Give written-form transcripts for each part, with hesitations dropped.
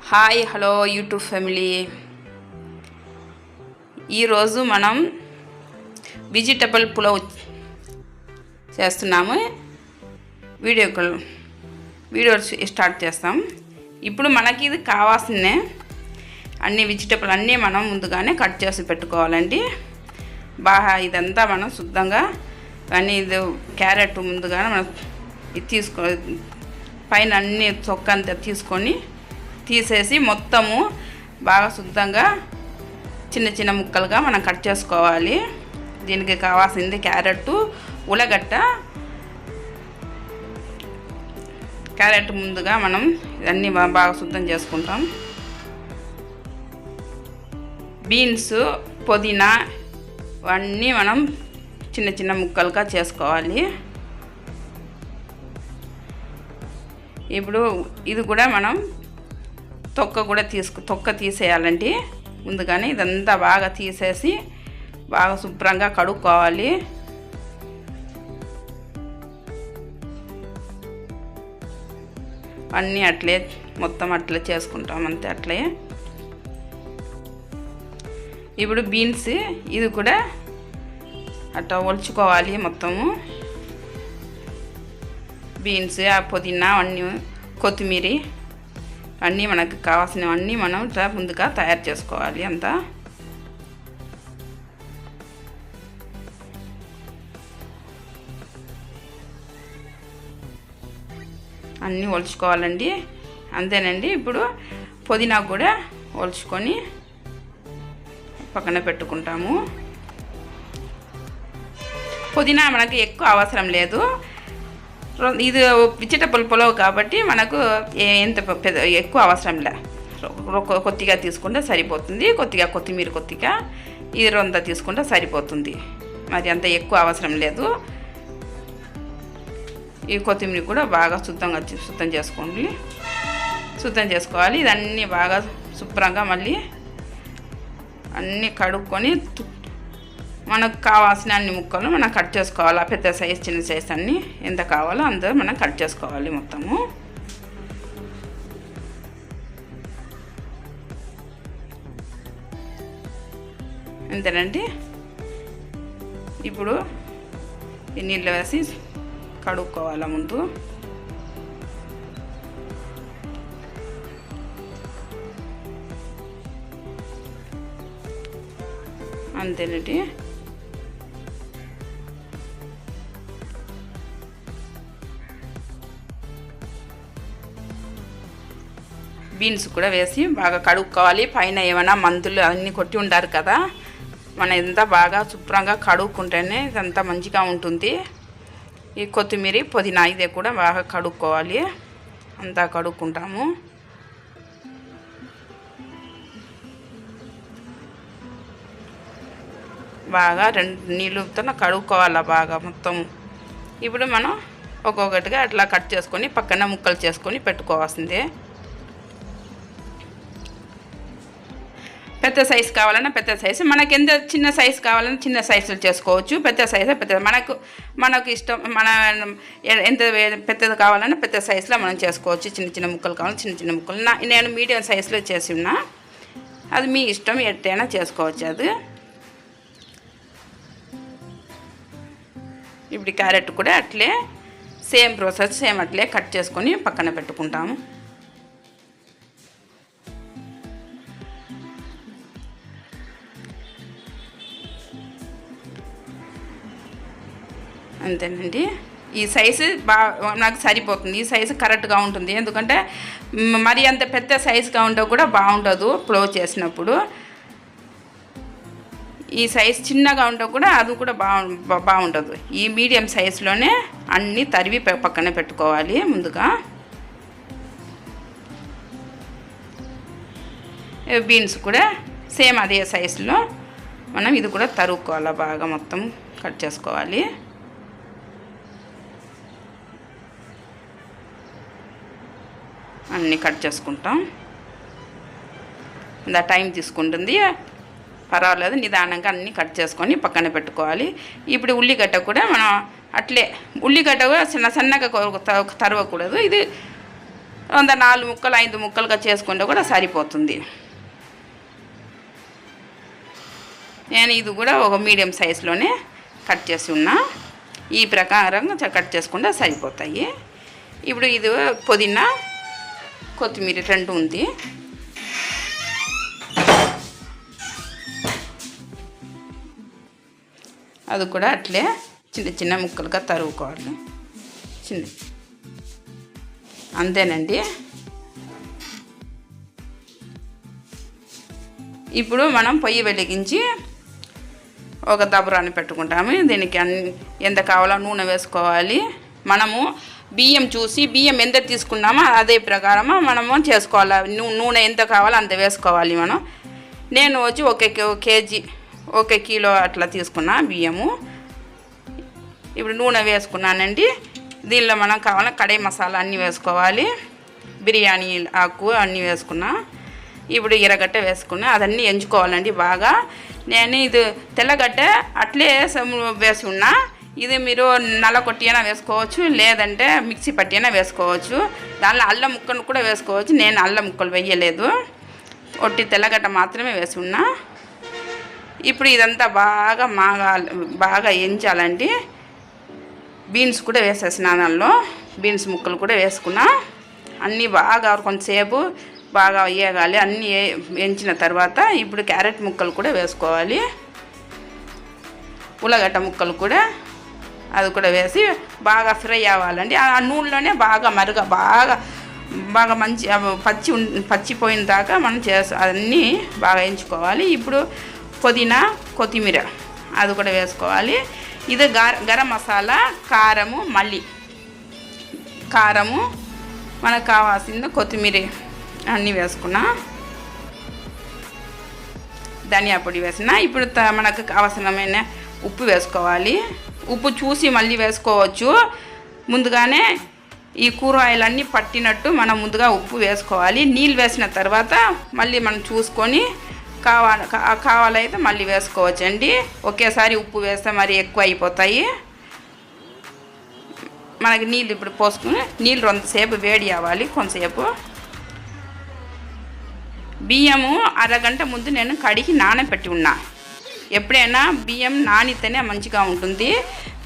Hi hello YouTube family. ఈరోజు మనం vegetable pulao చేస్తున్నాము. వీడియో స్టార్ట్ చేస్తాం. ఇప్పుడు మనకి ఇది కావాల్సిన అన్ని వెజిటబుల్ అన్నీ మనం ముందుగానే కట్ చేసి పెట్టుకోవాలండి. బాగా ఇదంతా మనం శుద్ధంగా కానీ ఇది క్యారెట్ ముందుగానే మనం ఇది పైన అన్ని తొక్క అంతా తీసేసి మొత్తము బాగా శుద్ధంగా చిన్న చిన్న ముక్కలుగా మనం కట్ చేసుకోవాలి. దీనికి కావాల్సింది క్యారెట్, ఉల్లగడ్డ. క్యారెట్ ముందుగా మనం ఇవన్నీ బాగా శుద్ధం చేసుకుంటాం. బీన్స్, పుదీనా ఇవన్నీ మనం చిన్న చిన్న ముక్కలుగా చేసుకోవాలి. ఇప్పుడు ఇది కూడా మనం తొక్క తీసేయాలండి. ముందుగానే ఇదంతా బాగా తీసేసి బాగా శుభ్రంగా కడుక్కోవాలి. అన్నీ అట్లే మొత్తం అట్లే చేసుకుంటాం, అంతే అట్లే. ఇప్పుడు బీన్స్ ఇది కూడా అట్లా ఒలుచుకోవాలి మొత్తము. బీన్స్, పుదీనా అన్నీ, కొత్తిమీర అన్నీ మనకు కావాల్సినవన్నీ మనం ఇట్లా ముందుగా తయారు చేసుకోవాలి. అంతా అన్నీ ఒలుచుకోవాలండి. అంతేనండి. ఇప్పుడు పుదీనా కూడా ఒలుచుకొని పక్కన పెట్టుకుంటాము. పుదీనా మనకి ఎక్కువ అవసరం లేదు. ఇది వెజిటబుల్ పులావ్ కాబట్టి మనకు ఎంత ఎక్కువ అవసరం లే. కొద్దిగా తీసుకుంటే సరిపోతుంది. కొద్దిగా కొత్తిమీర ఇది రొంత తీసుకుంటే సరిపోతుంది. మరి అంత ఎక్కువ అవసరం లేదు. ఈ కొత్తిమీర కూడా బాగా శుద్ధం చేసుకోవాలి. ఇదన్నీ బాగా శుభ్రంగా మళ్ళీ అన్నీ కడుక్కొని మనకు కావాల్సిన అన్ని ముక్కలు మనం కట్ చేసుకోవాలి. పెద్ద సైజ్, చిన్న సైజ్ అన్నీ ఎంత కావాలో అందరూ మనం కట్ చేసుకోవాలి మొత్తము. అంతేనండి. ఇప్పుడు ఈ నీళ్ళు వేసి కడుక్కోవాలి ముందు. అంతేనండి. బీన్స్ కూడా వేసి బాగా కడుక్కోవాలి. పైన ఏమైనా మందులు అన్నీ కొట్టి ఉంటారు కదా, మనం ఎంత బాగా శుభ్రంగా కడుక్కుంటేనే ఇదంతా మంచిగా ఉంటుంది. ఈ కొత్తిమీర, పుదీనా ఇదే కూడా బాగా కడుక్కోవాలి. అంతా కడుక్కుంటాము. బాగా 2 నీళ్ళతో కడుక్కోవాలి బాగా మొత్తం. ఇప్పుడు మనం ఒక్కొక్కటిగా అట్లా కట్ చేసుకొని పక్కన ముక్కలు చేసుకొని పెట్టుకోవాల్సిందే. పెద్ద సైజు కావాలన్నా పెద్ద సైజు, మనకి ఎంత చిన్న సైజు కావాలన్నా చిన్న సైజులు చేసుకోవచ్చు. పెద్ద సైజు మనకు ఇష్టం. ఎంత పెద్దది కావాలన్నా పెద్ద సైజులో మనం చేసుకోవచ్చు. చిన్న చిన్న ముక్కలు కావాలని చిన్న ముక్కలు. నేను మీడియం సైజులో చేసి ఉన్నా. అది మీ ఇష్టం, ఎట్టైనా చేసుకోవచ్చు అది. ఇప్పుడు క్యారెట్ కూడా అట్లే సేమ్ ప్రాసెస్, సేమ్ అట్లే కట్ చేసుకొని పక్కన పెట్టుకుంటాము. అంతేనండి. ఈ సైజు నాకు సరిపోతుంది. ఈ సైజు కరెక్ట్గా ఉంటుంది. ఎందుకంటే మరి అంత పెద్ద సైజుగా ఉంటే కూడా బాగుండదు పులావ్ చేసినప్పుడు. ఈ సైజు చిన్నగా ఉంటే కూడా అది కూడా బాగుండదు. ఈ మీడియం సైజులోనే అన్నీ తరివి పక్కన పెట్టుకోవాలి ముందుగా. బీన్స్ కూడా సేమ్ అదే సైజులో మనం ఇది కూడా తరుక్కోవాలి. బాగా మొత్తం కట్ చేసుకోవాలి. అన్నీ కట్ చేసుకుంటాం. అంత టైం తీసుకుంటుంది, పర్వాలేదు. నిదానంగా అన్నీ కట్ చేసుకొని పక్కన పెట్టుకోవాలి. ఇప్పుడు ఉల్లిగడ్డ కూడా మనం అట్లే, ఉల్లిగడ్డ కూడా సన్నగా తరవకూడదు. ఇది 4 ముక్కలు 5 ముక్కలుగా చేసుకుంటే కూడా సరిపోతుంది. నేను ఇది కూడా ఒక మీడియం సైజులోనే కట్ చేసి ఉన్నా. ఈ ప్రకారంగా కట్ చేసుకుంటే సరిపోతాయి. ఇప్పుడు ఇది పుదీనా కొత్తిమీర 2 ఉంది. అది కూడా అట్లే చిన్న చిన్న ముక్కలుగా తరుగుకోవాలి. అంతేనండి. ఇప్పుడు మనం పొయ్యి వెలిగించి ఒక దబరాన్ని పెట్టుకుంటాము. దీనికి ఎంత కావాలో నూనె వేసుకోవాలి. మనము బియ్యం చూసి బియ్యం ఎంత తీసుకున్నామో అదే ప్రకారము మనము చేసుకోవాలి. నూనె ఎంత కావాలో అంత వేసుకోవాలి మనం. నేను వచ్చి 1 కేజీ 1 కిలో అట్లా తీసుకున్నా బియ్యము. ఇప్పుడు నూనె వేసుకున్నానండి. దీనిలో మనం కావాల కడాయి మసాలా అన్నీ వేసుకోవాలి. బిర్యానీ ఆకు అన్నీ వేసుకున్నా. ఇప్పుడు ఎర్రగడ్డ వేసుకున్నా. అదన్నీ ఎంచుకోవాలండి బాగా. నేను ఇది తెల్లగడ్డ అట్లే వేసి ఉన్నా. ఇది మీరు నల్ల కొట్టి అయినా వేసుకోవచ్చు, లేదంటే మిక్సీ పట్టి అయినా వేసుకోవచ్చు. దానిలో అల్లం ముక్కను కూడా వేసుకోవచ్చు. నేను అల్లం ముక్కలు వేయలేదు, ఒట్టి తెల్లగడ్డ మాత్రమే వేసి ఉన్నా. ఇప్పుడు ఇదంతా బాగా ఎంచాలండి. బీన్స్ కూడా వేసేసిన దానిలో బీన్స్ ముక్కలు కూడా వేసుకున్నా. అన్నీ బాగా కొంతసేపు బాగా వేయగాలి. అన్నీ ఎంచిన తర్వాత ఇప్పుడు క్యారెట్ ముక్కలు కూడా వేసుకోవాలి. ఉల్లగడ్డ ముక్కలు కూడా అది కూడా వేసి బాగా ఫ్రై అవ్వాలండి. ఆ నూనెలోనే బాగా బాగా మంచి పచ్చిపోయిన దాకా మనం అన్నీ బాగా ఎంచుకోవాలి. ఇప్పుడు పుదీనా కొత్తిమీర అది కూడా వేసుకోవాలి. ఇది గరం మసాలా, కారము, మళ్ళీ కారము మనకు కావాల్సింది కొత్తిమీర అన్నీ వేసుకున్నా. ధనియా పొడి వేసిన. ఇప్పుడు మనకు కావాల్సిన ఉప్పు వేసుకోవాలి. ఉప్పు చూసి మళ్ళీ వేసుకోవచ్చు. ముందుగానే ఈ కూరగాయలన్నీ పట్టినట్టు మనం ముందుగా ఉప్పు వేసుకోవాలి. నీళ్ళు వేసిన తర్వాత మళ్ళీ మనం చూసుకొని కావాలైతే మళ్ళీ వేసుకోవచ్చండి. ఒకేసారి ఉప్పు వేస్తే మరి ఎక్కువ అయిపోతాయి. మనకి నీళ్ళు ఇప్పుడు పోసుకుని నీళ్ళు కొంతసేపు వేడి అవ్వాలి. కొంతసేపు బియ్యము అరగంట ముందు నేను కడిగి నానబెట్టి ఉన్నా. ఎప్పుడైనా బియ్యం నానితేనే మంచిగా ఉంటుంది.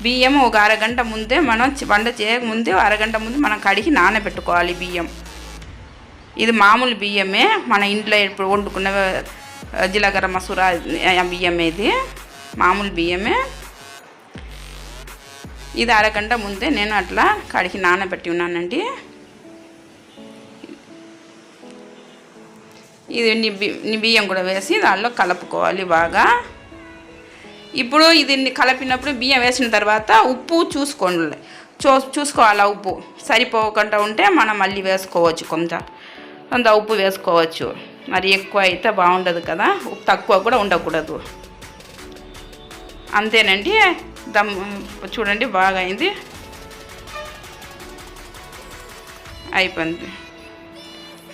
బియ్యం ఒక అరగంట ముందే మనం వంట చేయకముందే అరగంట ముందు మనం కడిగి నానబెట్టుకోవాలి బియ్యం. ఇది మామూలు బియ్యమే, మన ఇంట్లో ఇప్పుడు వండుకున్న జీలకర్ర మసూర బియ్యం. ఇది మామూలు బియ్యమే. ఇది అరగంట ముందే నేను అట్లా కడిగి నానబెట్టి ఉన్నానండి. ఇది బియ్యం కూడా వేసి దానిలో కలుపుకోవాలి బాగా. ఇప్పుడు ఇది కలిపినప్పుడు బియ్యం వేసిన తర్వాత ఉప్పు చూసుకోవాలి. ఉప్పు సరిపోకుండా ఉంటే మనం మళ్ళీ వేసుకోవచ్చు. కొంత ఉప్పు వేసుకోవచ్చు. మరి ఎక్కువ అయితే బాగుండదు కదా, ఉప్పు తక్కువ కూడా ఉండకూడదు. అంతేనండి. చూడండి బాగా అయింది.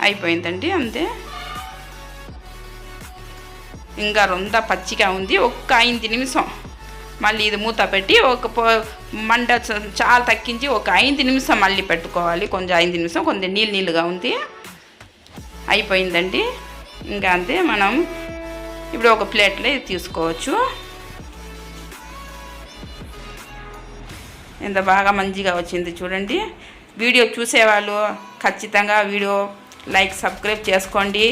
అయిపోయిందండి. అంతే. ఇంకా రొంత పచ్చిగా ఉంది. 5 నిమిషం మళ్ళీ ఇది మూత పెట్టి మంట చాలా తగ్గించి 5 నిమిషం మళ్ళీ పెట్టుకోవాలి. కొంచెం 5 నిమిషం కొంచెం నీళ్ళుగా ఉంది. అయిపోయిందండి. ఇంకా అంతే. మనం ఇప్పుడు ఒక ప్లేట్లో ఇది తీసుకోవచ్చు. ఎంత బాగా మంచిగా వచ్చింది చూడండి. వీడియో చూసేవాళ్ళు ఖచ్చితంగా వీడియో లైక్ సబ్స్క్రైబ్ చేసుకోండి.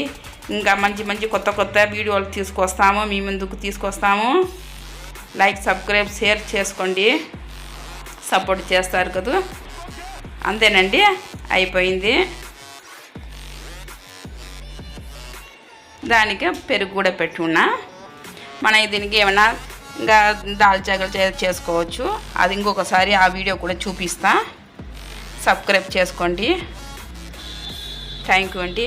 ఇంకా మంచి కొత్త వీడియోలు తీసుకొస్తాము, మీ ముందుకు తీసుకొస్తాము. లైక్ సబ్స్క్రైబ్ షేర్ చేసుకోండి, సపోర్ట్ చేస్తారు కదా. అంతేనండి. అయిపోయింది. దానికి పెరుగు కూడా పెట్టున్నా. మన దీనికి ఏమైనా ఇంకా దాల్చాగలు చేసుకోవచ్చు. అది ఇంకొకసారి ఆ వీడియో కూడా చూపిస్తా. సబ్స్క్రైబ్ చేసుకోండి. థ్యాంక్ యూ అండి.